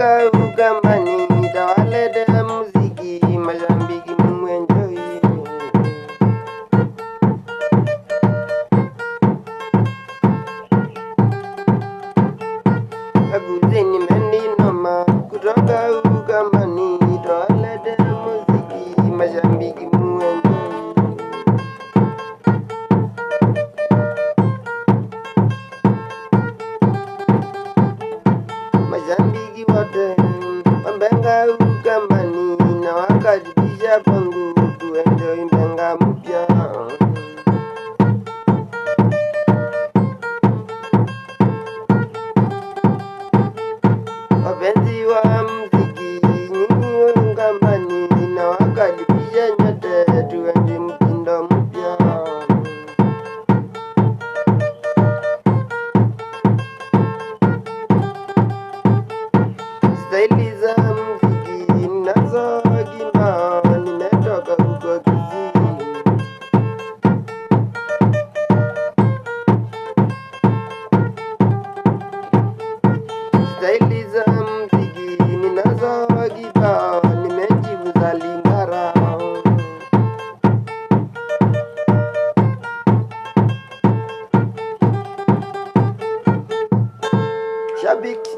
kutoka Ukambani, tawaleta muziki Mozambiki muenjoy. Aguzeni mendi noma kutoka Ukambani, tawaleta muziki Mozambiki muenjoy. Mozambiki wote wambenga Ukambani, na wakaribisha kwangu tuenjoy mbenga mpya. Wapenzi wa muziki nyinyi Ukambani, na wakaribisha nyote tuenjoy mtindo mpya. Staili za muziki ninazo kibao, nimetoka huko Kisii. Staili za muziki ninazo kibao, nimejifunza Lingala. Shabiki,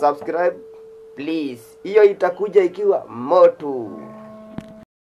subscribe please, hiyo itakuja ikiwa moto.